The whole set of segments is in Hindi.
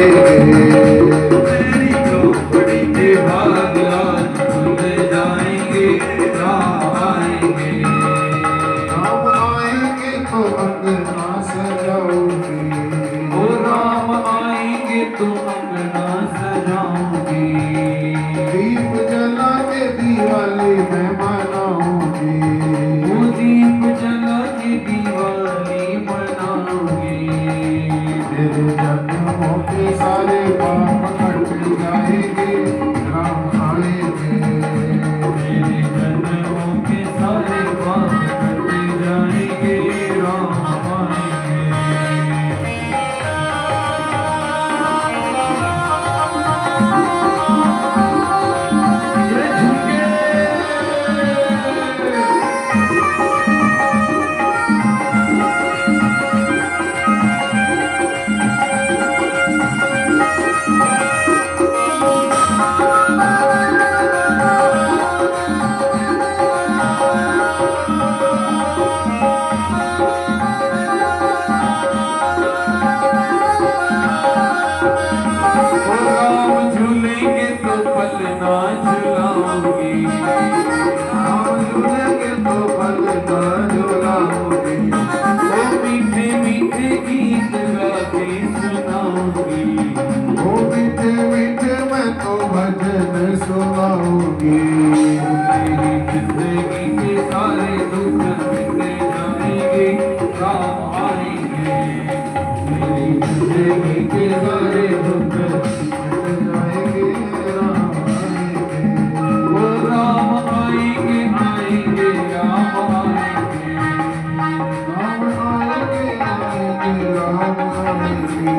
मेरी झोपड़ी के भाग आज खुल जाएंगे, राम आएंगे। राम आएंगे तो अंगना सजाओगे, ओ राम आएंगे तो अंगना सजाओगे। दीप जला के दिवाली में मनाओगे, वो दीप जला के दिवाली मनाओगे। तेरे जन्मों के सारे पाप कट जाएंगे, राम आएंगे। मेरे जन्मों के सारे पाप कट जाएंगे, राम आएंगे। ये झुके राम झूलेंगे तो पलना झुलाओगे। राम झूलेंगे तो पलना झुलाओगे, ओ मीठे मीठे गीत गा के सुनाओगे। ओ मीठे मीठे मैं तो भजन सुनाऊंगी। मेरी जिंदगी के सारे दुख मिट जाएंगे, राम आएंगे। मेरी जिंदगी के सारे दुख मिट जाएंगे, राम आएंगे। वो राम आएंगे, आएंगे, राम आएंगे। राम आएंगे आएंगे, राम आएंगे।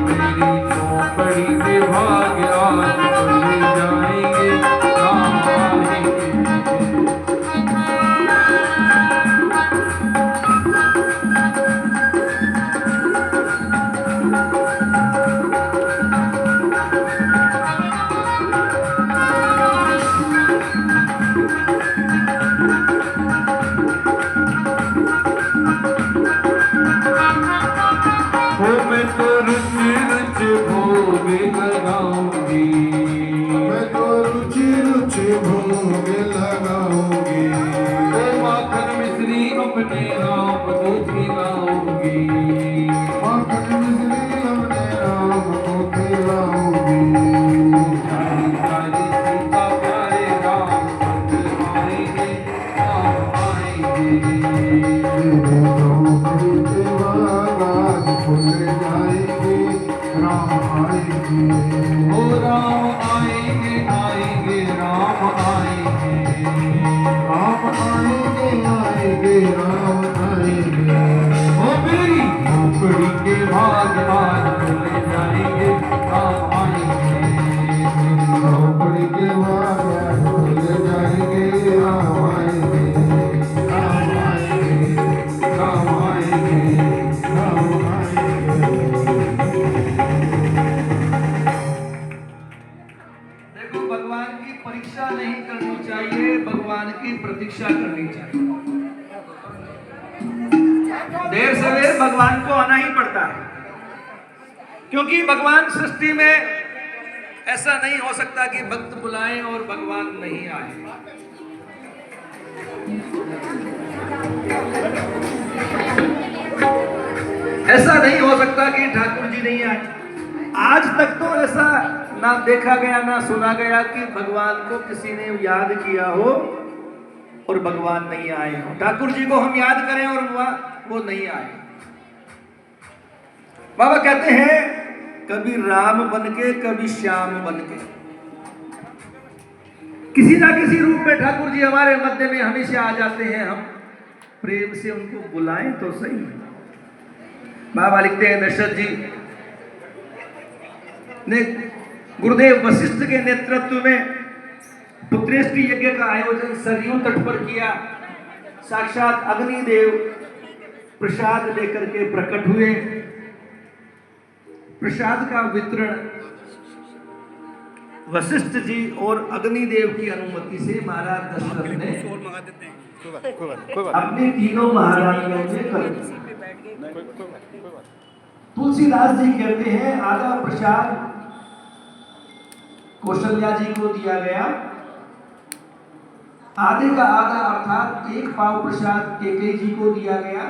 मेरी झोपड़ी के भाग आज खुल जाएंगे, राम आएंगे। हो मैं तो रुच रुच भोग लगाऊंगी। मैं तो रुचि रुचि भोग लगाऊंगी, ओ माखन मिश्री अपने राम को खिलाऊंगी। माखन मिश्री अपने राम को खिलाऊंगी। सारी सारी सीता प्यारे राम संग आएंगे, राम आएंगे। तेरे झोपड़ी के बाग आज खुल जाएंगे, राम आएंगे। ओ राम आएंगे, आएंगे, राम आएंगे। राम आएंगे आएंगे, राम आएंगे। ओ मेरी झोपड़ी के भाग आज खुल जाएंगे, राम आएंगे। झोपड़ी के बाग आज खुल जाएंगे, राम आएंगे। राम आएंगे, राम आएंगे। राम आएंगे। देखो भगवान की परीक्षा नहीं करनी चाहिए, भगवान की प्रतीक्षा करनी चाहिए। देर सवेर भगवान को आना ही पड़ता है, क्योंकि भगवान सृष्टि में ऐसा नहीं हो सकता कि भक्त बुलाएं और भगवान नहीं आए। ऐसा नहीं हो सकता कि ठाकुर जी नहीं आए। आज तक तो ऐसा ना देखा गया ना सुना गया कि भगवान को किसी ने याद किया हो और भगवान नहीं आए हो। ठाकुर जी को हम याद करें और वो नहीं आए। बाबा कहते हैं कभी राम बनके कभी श्याम बनके, किसी ना किसी रूप में ठाकुर जी हमारे मध्य में हमेशा आ जाते हैं। हम प्रेम से उनको बुलाएं तो सही। बाबा लिखते हैं दशरथ जी ने गुरुदेव वशिष्ठ के नेतृत्व में पुत्रेष्टि यज्ञ का आयोजन सरयू तट पर किया। साक्षात अग्निदेव प्रसाद लेकर के प्रकट हुए। प्रसाद का वितरण वशिष्ठ जी और अग्निदेव की अनुमति से महाराज दशरथ ने अपने तीनों महारानियों में कर दिया। तुलसीदास जी कहते हैं आधा प्रसाद प्रसाद कौशल्या जी को दिया गया, आधे का आधा अर्थात 1 पाव प्रसाद केकई जी को दिया गया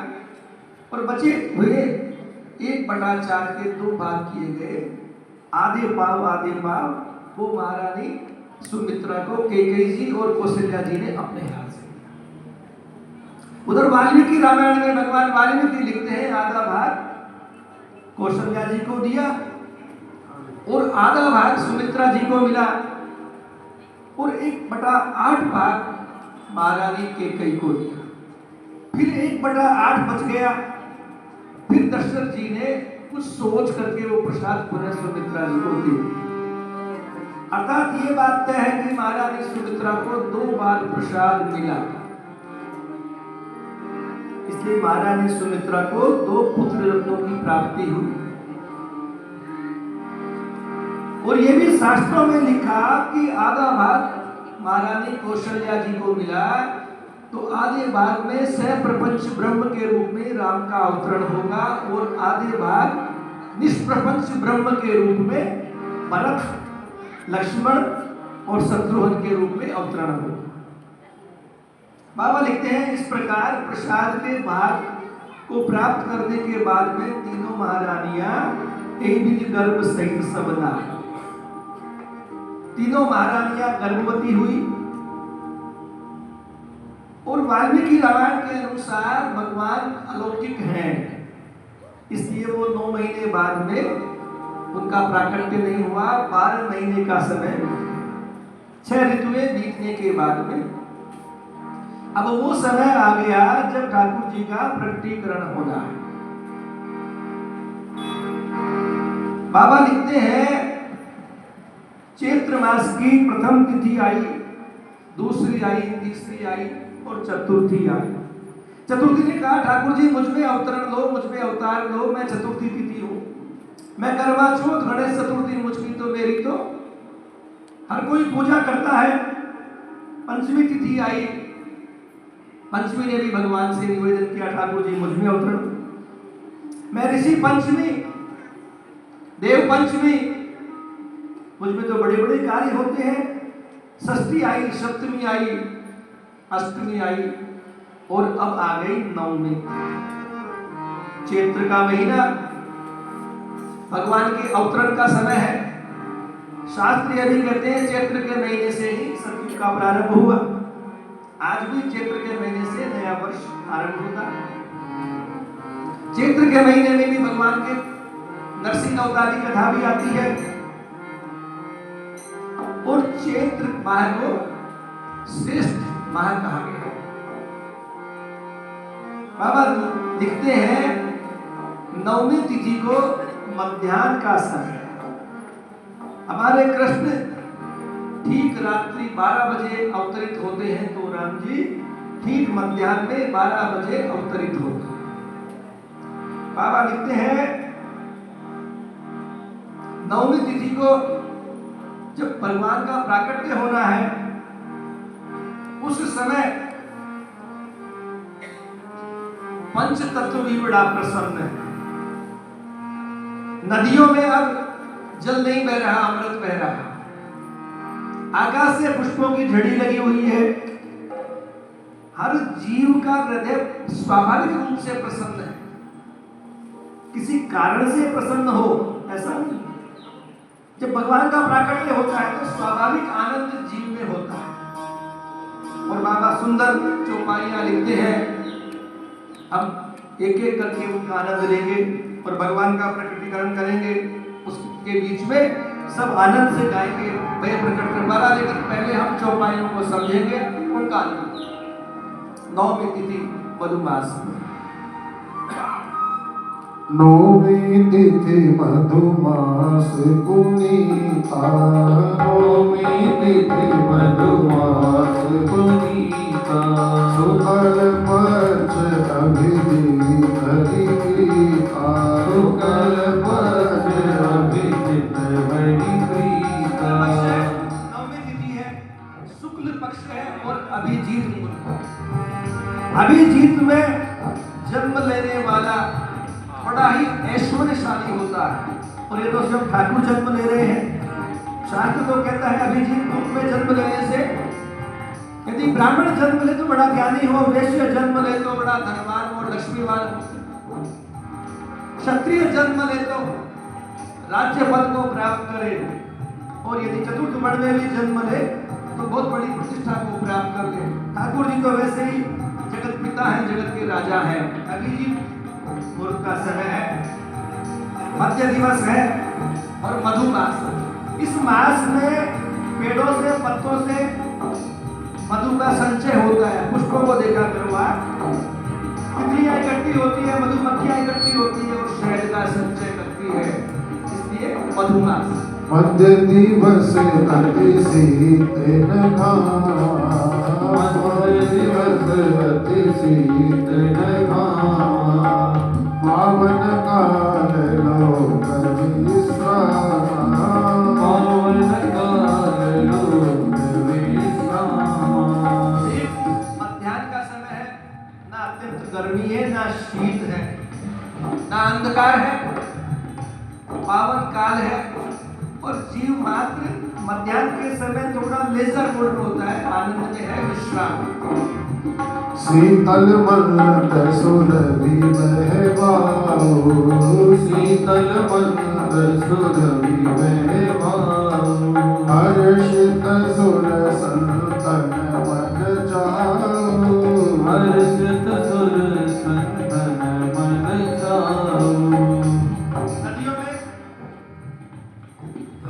और बचे हुए 1/4 के 2 भाग किए गए। आधे पाव वो महारानी सुमित्रा को केकई जी और कौशल्या जी ने अपने हाथ से दिया। उधर वाल्मीकि रामायण में भगवान वाल्मीकि लिखते हैं आधा भाग कौशल्या जी को दिया और आधा भाग सुमित्रा जी को मिला और 1/8 भाग महारानी केकई को दिया। फिर 1/8 बच गया। फिर दशरथ जी ने कुछ सोच करके वो प्रसाद पुनः सुमित्रा जी को दे दिया। अर्थात ये बात तय है कि महारानी सुमित्रा को 2 बार प्रसाद मिला, इसलिए महारानी सुमित्रा को 2 पुत्र रत्नों की प्राप्ति हुई। और ये भी शास्त्रों में लिखा कि आधा भाग महारानी कौशल्या जी को मिला तो आधे भाग में सप्रपंच ब्रह्म के रूप में राम का अवतरण होगा और आधे भाग निष्प्रपंच ब्रह्म के रूप में भरत, लक्ष्मण और शत्रुघ्न के रूप में अवतरण होगा। बाबा लिखते हैं इस प्रकार प्रसाद के भाग को प्राप्त करने के बाद में तीनों महारानियां एक बीज गर्भ सहित सबना, तीनों महारानियां गर्भवती हुई और वाल्मीकि रामायण के अनुसार भगवान अलौकिक हैं, इसलिए वो 9 महीने बाद में उनका प्राकट्य नहीं हुआ। 12 महीने का समय 6 ऋतुएं बीतने के बाद में अब वो समय आ गया जब ठाकुर जी का प्रकटीकरण होना है। बाबा लिखते हैं चैत्र मास की प्रथम तिथि आई, दूसरी आई, तीसरी आई और चतुर्थी आई। चतुर्थी ने कहा ठाकुर जी मुझ में अवतरण लो, मुझ में अवतार लो, मैं चतुर्थी तिथि हूं, मैं करवा चौथ गणेश चतुर्थी मुझकी तो मेरी तो हर कोई पूजा करता है। पंचमी तिथि आई, पंचमी ने भी भगवान से निवेदन किया ठाकुर जी मुझ में अवतरण, मैं ऋषि पंचमी, देव पंचमी, मुझ में तो बड़े बड़े कार्य होते हैं। षष्ठी आई, सप्तमी आई, अष्टमी आई और अब आ गई नवमी। चैत्र का महीना भगवान के अवतरण का समय है। शास्त्र यह भी कहते हैं चैत्र के महीने से ही सतयुग का प्रारंभ हुआ। आज भी चैत्र के महीने से नया वर्ष आरंभ होता है। चैत्र के महीने में भी भगवान के नरसिंह अवतार की कथा भी आती है और चैत्र माह को श्रेष्ठ माह कहा गया है। बाबा लिखते हैं नवमी तिथि को मध्याह्न का समय। हमारे कृष्ण ठीक रात्रि 12 बजे अवतरित होते हैं तो राम जी ठीक मध्याह्न में 12 बजे अवतरित होते हैं। बाबा लिखते हैं नवमी तिथि को जब भगवान का प्राकट्य होना है उस समय पंच तत्व भी बड़ा प्रसन्न है। नदियों में अब जल नहीं बह रहा, अमृत बह रहा। आकाश से पुष्पों की झड़ी लगी हुई है। हर जीव का हृदय स्वाभाविक रूप से प्रसन्न है, किसी कारण से प्रसन्न हो ऐसा नहीं। जब भगवान का प्राकट्य होता है तो स्वाभाविक आनंद जीव में होता है। और बाबा सुंदर चौपाइयां लिखते हैं, हम एक एक करके उनका आनंद लेंगे और भगवान का प्रकटीकरण करेंगे। उसके बीच में सब आनंद से गाएंगे वह प्रकट कर वाला, लेकिन पहले हम चौपाइयों को समझेंगे उनका आनंद। नवमी तिथि मधुमास। नवमी तिथि मधुमास पुनीता, नवमी तिथि मधुमास पुनीता, सुकल पक्ष अभिजीत हरिप्रीता, सुकल पक्ष अभिजीत हरिप्रीता। नवमी तिथि है, शुक्ल पक्ष है और अभिजीत मुहूर्त। अभिजीत में जन्म लेने वाला बड़ा ही ऐश्वर्यशाली होता है। और ये तो स्वयं ठाकुर जन्म ले रहे हैं। शास्त्र तो कहता है अभिजीत रूप में जन्म लेने से, यदि ब्राह्मण जन्म ले तो बड़ा ज्ञानी हो, वैश्य जन्म ले तो बड़ा धनवान हो, लक्ष्मीवान हो, क्षत्रिय जन्म ले तो राज्य पद को प्राप्त करे, और यदि चतुर्थ वर्ण में भी जन्म ले तो बहुत बड़ी प्रतिष्ठा को प्राप्त कर ले। ठाकुर जी तो वैसे ही जगत पिता है, जगत के राजा है। अभिजीत मुहूर्त का समय है, मध्य दिवस है और मधुमास। इस मास में पेड़ों से, पत्तों से मधु का संचय होता है। पुष्पों को देखा करो आप, तितलियां इकट्ठी होती है, मधुमक्खियां इकट्ठी होती है और शहद का संचय करती है, इसलिए मधुमास। मध्य दिवस अति शीत नघा, मध्य दिवस अति शीत नघा, पावन काल लोक विश्राम, पावन काल लोक विश्राम। मध्याह्न का समय है, ना अत्यंत गर्मी है, ना शीत है, ना अंधकार है, पावन काल है, और जीव मात्र मध्याह्न के समय थोड़ा लेजर मोड होता है, आनंद में है, विश्राम। शीतल मंद सुरभि बहवाओ, शीतल मंद सुरभि बहवाओ, हर्षित सुर संतन मन जाओ, हर्षित सुर संतन मन जाओ। नदियों में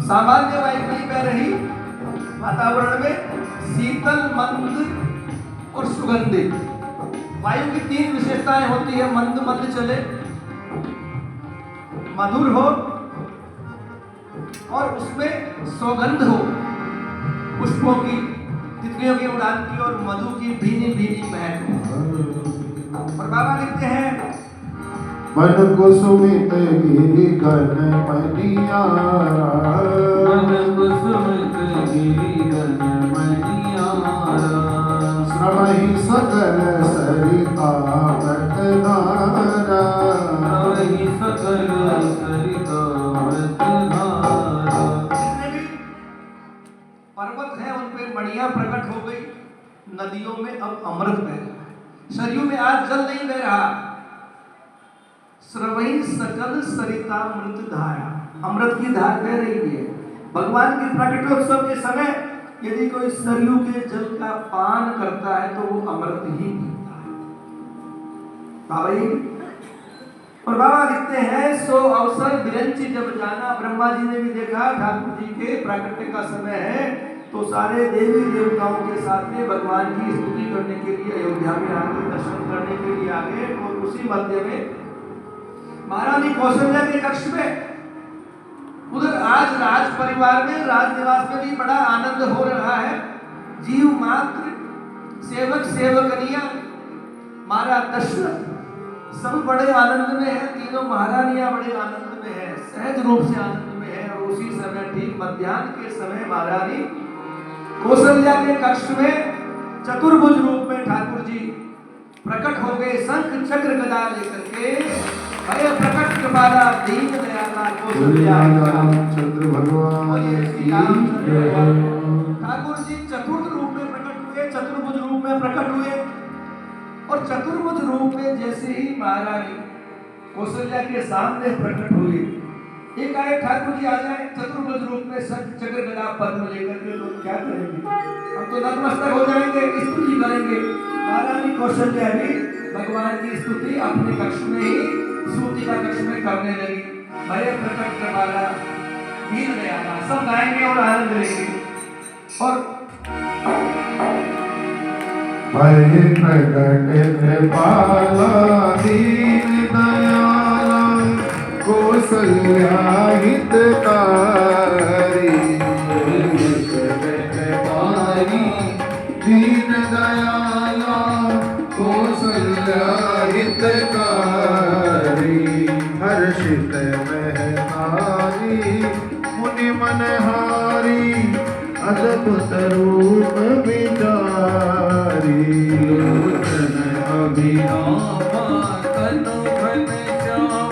सामान्य वायु नहीं बह रही, वातावरण में शीतल, मंद और सुगंधित। वायु की तीन विशेषताएं होती है, मंद मंद चले, मधुर हो और उसमें सौगंध हो, पुष्पों की, तितलियों की उड़ान की और मधु की भीनी भीनी महक हो। और बाबा लिखते हैं, मन कुसुमित गिरि गण मनियारा, मन कुसुमित गिरि गण मनियारा, श्रवहि सकल सरिता व्रतधारा, श्रवहि सकल सरिता व्रतधारा। जितने भी पर्वत हैं उन पे मणियां प्रकट हो गई, नदियों में अब अमृत बह रहा है, सरयू में आज जल नहीं बह रहा। श्रवई सकल सरिता मृत धारा, अमृत की धार बह रही है। भगवान के प्रकटोत्सव के समय यदि कोई सरयू के जल का पान करता है तो वो अमृत ही पीता है। बाबा जी और बाबा लिखते हैं, सो अवसर बिरंची जब जाना, ब्रह्मा जी ने भी देखा ठाकुर जी के प्राकट्य का समय है तो सारे देवी देवताओं के साथ में भगवान की स्तुति करने के लिए अयोध्या में आगे, दर्शन करने के लिए आगे, और उसी मध्य में महारानी कौशल्या के कक्ष में, उधर आज राज परिवार में, राज निवास में भी बड़ा आनंद हो रहा है। जीव मात्र, सेवक सेवकनिया, महाराज दशरथ सब बड़े आनंद में है, तीनों महारानियां बड़े आनंद में है, सहज रूप से आनंद में है। और उसी समय ठीक मध्याह्न के समय महारानी कौशल्या के कक्ष में चतुर्भुज रूप में ठाकुर जी प्रकट हो गए, शंख चक्र गदा लेकर के। भय प्रकट कृपाला दीन दयाला कौशल्या चंद्र भगवान की ठाकुर जी चतुर्थ रूप में प्रकट हुए, चतुर्भुज रूप में प्रकट हुए। और चतुर्भुज रूप में जैसे ही महारानी कौशल्या के सामने प्रकट हुई, एक आए ठाकुर जी आ जाए चतुर्भुज रूप में, शंख चक्र गदा पद्म लेकर के, तो क्या करेंगे? हम तो नतमस्तक हो जाएंगे, स्तुति करेंगे। महारानी कौशल्या भी भगवान की स्तुति अपने कक्ष में ही, सूती का कक्ष में करने लगी। भय प्रकट कृपाला दीन दयाला, सब गाएंगे और आनंद लेंगे। और भय प्रकट कृपाला दीन दयाला, कौशल्या हितकारी, दीन दयाला कौशल्या हितकारी, हर्षित महतारी मुनि मनहारी, अद्भुत रूप विचारी, लोचन अभिरामा तनु घन श्यामा,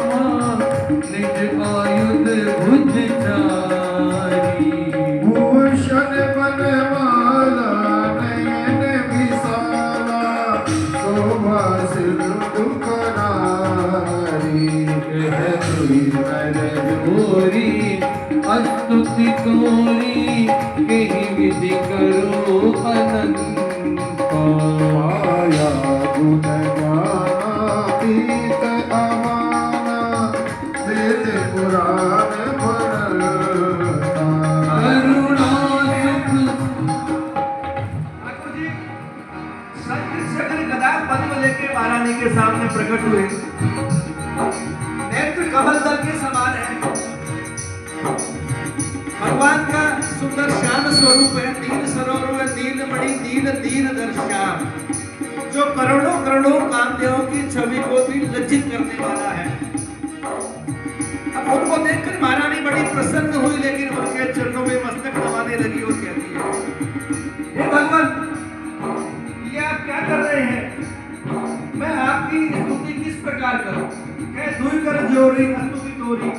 निज आयुध तोरी अस्तुति तोरी कही विधि करो अनंत माया गुण ज्ञाना पीत अमाना वेद पुराण पढ़ता करुणा सुख ठाकुर जी शंकर गदा पद्म लेके महारानी के सामने प्रकट हुए। नेत्र कमल दल के समान है। भगवान का सुंदर श्याम स्वरूप है। दीन सरोवर दीन मणि दीन दीन दर्श्याम, जो करोड़ों करोड़ों कामदेवों की छवि को भी लज्जित करने वाला है। अब उनको देखकर महारानी बड़ी प्रसन्न हुई, लेकिन उनके चरणों में मस्तक दबाने लगी और कहती है, हे भगवान, ये आप क्या कर रहे हैं? मैं आपकी स्तुति किस प्रकार करूं? कह दुई कर जोरी स्तुति तोरी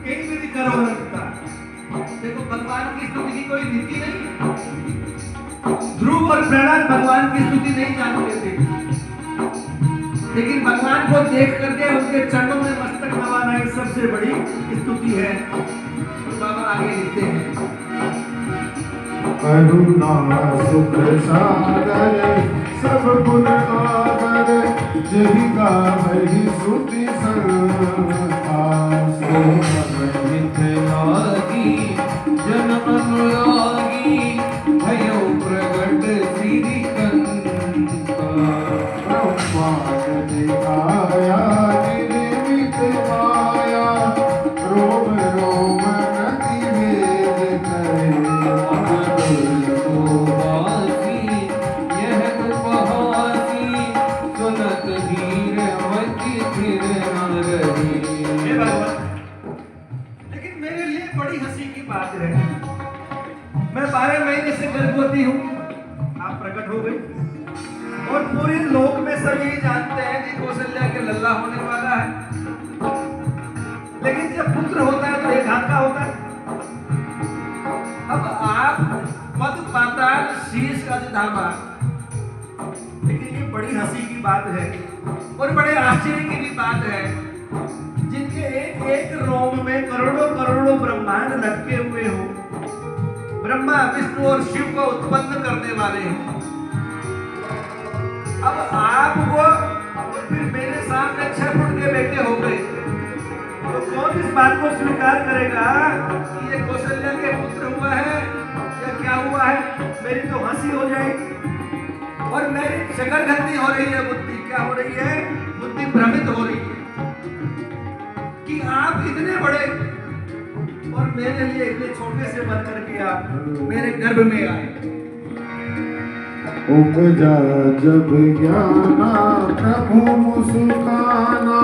एक विधि करो रखता। देखो, भगवान की स्तुति की कोई नीति नहीं। ध्रुव और प्रहलाद भगवान की स्तुति नहीं जानते थे, लेकिन भगवान को देख करके उनके चरणों में मस्तक नवाना ही सबसे बड़ी स्तुति है। तो बाबा आगे लिखते हैं, करुणा सुख सागर सब गुण आगर जहि गावहि स्तुति संता हित लागी जन अनुरागी भयो प्रगट श्री कंता ब्रह्मांड दिखाया निर्मित माया रोम रोम नति वेद करे वासी यह उपहासी सुनत धीर मति फिर न रही। हे भगवान, लेकिन मेरे लिए बड़ी हंसी की बात है। मैं 12 महीने से गर्भवती हूँ, आप प्रकट हो गई, और पूरे लोक में सभी जानते हैं कि कौशल्या के लल्ला होने वाला है। लेकिन जब पुत्र होता है तो एक हाथ का होता है। अब आप पद पाताल शीश अधिधामा, लेकिन ये बड़ी हंसी की बात है और बड़े आश्चर्य की भी बात है, जिनके एक एक रोम में करोड़ों करोड़ों ब्रह्मांड लटके हुए हो, ब्रह्मा विष्णु और शिव को उत्पन्न करने वाले हैं। अब आप वो फिर मेरे सामने 6 फुट के बेटे हो गए, तो कौन इस बात को स्वीकार करेगा कि ये कौशल्या के पुत्र हुआ है या क्या हुआ है? मेरी तो हंसी हो जाएगी और मेरी शकरगंदी हो रही है। बुद्धि क्या हो रही है? बुद्धि भ्रमित हो रही है कि आप इतने बड़े और मेरे लिए इतने छोटे से बन करके आप मेरे गर्भ में आए। उपजा जब ज्ञाना प्रभु मुस्काना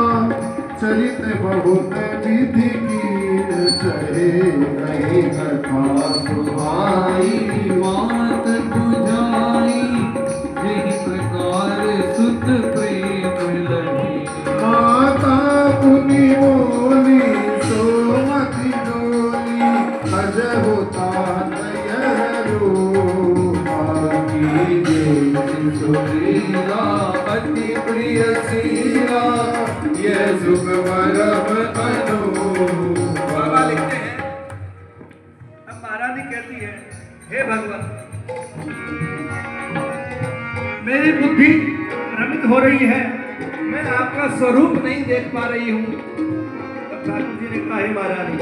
चरित बहुत विधि कीन चहे कही कथा सुहाई मात बुझाई यही प्रकार सुत प्रेम लगी। माता पुनि बोली सोमति डोली अज होता सुरीला अति प्रिय सीला यह सुख परम बाबा लिखते हैं, अब महारानी कहती है, हे भगवान, मेरी बुद्धि भ्रमित हो रही है, मैं आपका स्वरूप नहीं देख पा रही हूँ। तब ठाकुर जी ने कहा, हे महारानी,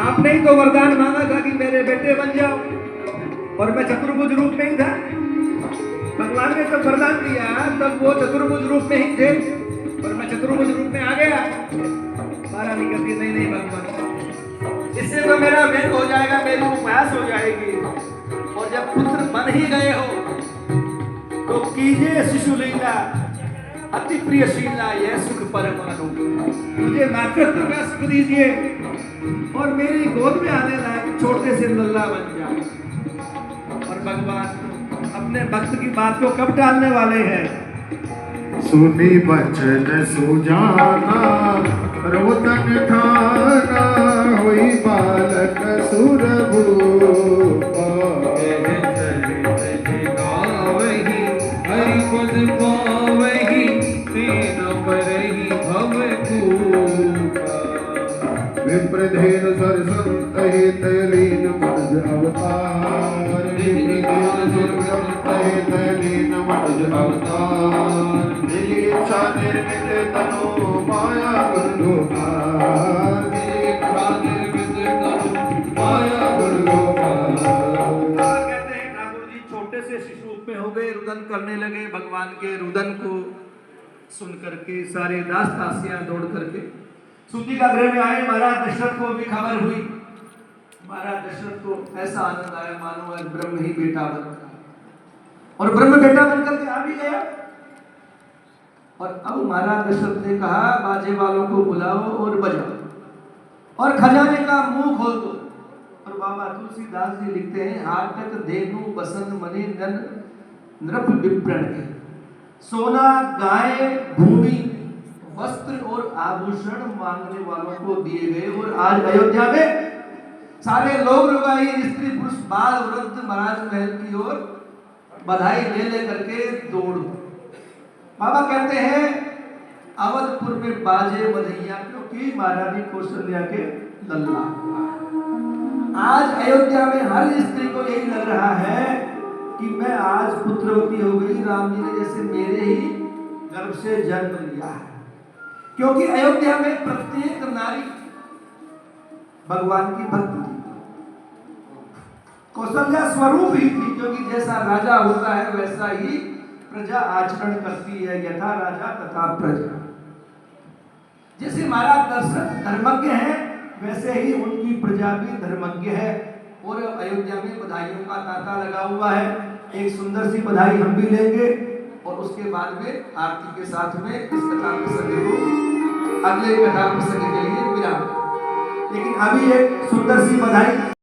आपने ही तो वरदान मांगा था कि मेरे बेटे बन जाओ, और मैं चतुर्भुज रूप में ही था। भगवान ने जब वरदान दिया तब वो चतुर्भुज रूप में ही थे और मैं चतुर्भुज रूप में आ गया। महारानी कहती, नहीं नहीं भगवान, इससे तो मेरा वेद हो जाएगा, मेरी उपहास हो जाएगी, और जब पुत्र बन ही गए हो तो कीजिए शिशुलीला अति प्रिय शीला यह सुख परमाणु, मुझे मातृत्व का सुख दीजिए और मेरी गोद में आने लायक छोटे से लल्ला बन जाए। और भगवान अपने भक्त की बात को कब टालने वाले हैं? सुनी बचन सुजाना रोदन ठाना हुई बालक सुरभूपा हरि पद पावहि तीन परहि भव कूपा। विप्रदेव हेन सर संत हित लीन मज अवतार निवृत्ति सुर संत हित लीन मज अवतार दीक्षा निर्मित तनु माया गुरुपार दीक्षा निर्मित तनु माया गुरुपार। कहते हैं ठाकुर जी छोटे से शिशु रूप में हो गए, रुदन करने लगे। भगवान के रुदन को सुन करके सारे दास दासियां दौड़ करके सूती का गृह में आए। महाराज दशरथ को भी खबर हुई। महाराज दशरथ को ऐसा आनंद आया मानो आज ब्रह्म ही बेटा बन, और ब्रह्म बेटा बन करके आ भी गया। और अब महाराज दशरथ ने कहा बाजे वालों को बुलाओ और बजाओ और खजाने का मुंह खोल दो। और बाबा तुलसीदास जी लिखते हैं हाटक धेनु बसन मणि नन नृप विप्रण के, सोना गाय भूमि वस्त्र और आभूषण मांगने वालों को दिए गए। और आज अयोध्या में सारे लोग रुबाई स्त्री पुरुष बाल वृद्ध महाराज महल की ओर बधाई ले ले करके दौड़। बाबा कहते हैं अवधपुर में बाजे बधैया क्योंकि महारानी कौशल्या के लल्ला। आज अयोध्या में हर स्त्री को यही लग रहा है कि मैं आज पुत्रवती हो गई, राम जी ने जैसे मेरे ही गर्भ से जन्म लिया है। क्योंकि अयोध्या में प्रत्येक नारी भगवान की भक्त थी। कौशल्या स्वरूप ही थी, क्योंकि जैसा राजा होता है वैसा ही प्रजा आचरण करती है, यथा राजा तथा प्रजा। जैसे महाराज दशरथ धर्मज्ञ हैं वैसे ही उनकी प्रजा भी धर्मज्ञ है। और अयोध्या में बधाइयों का तांता लगा हुआ है। एक सुंदर सी बधाई हम भी लेंगे और उसके बाद में आरती के साथ में इस कथा प्रसंग को अगले कथा प्रसंग के लिए विराम। लेकिन अभी एक सुंदर सी बधाई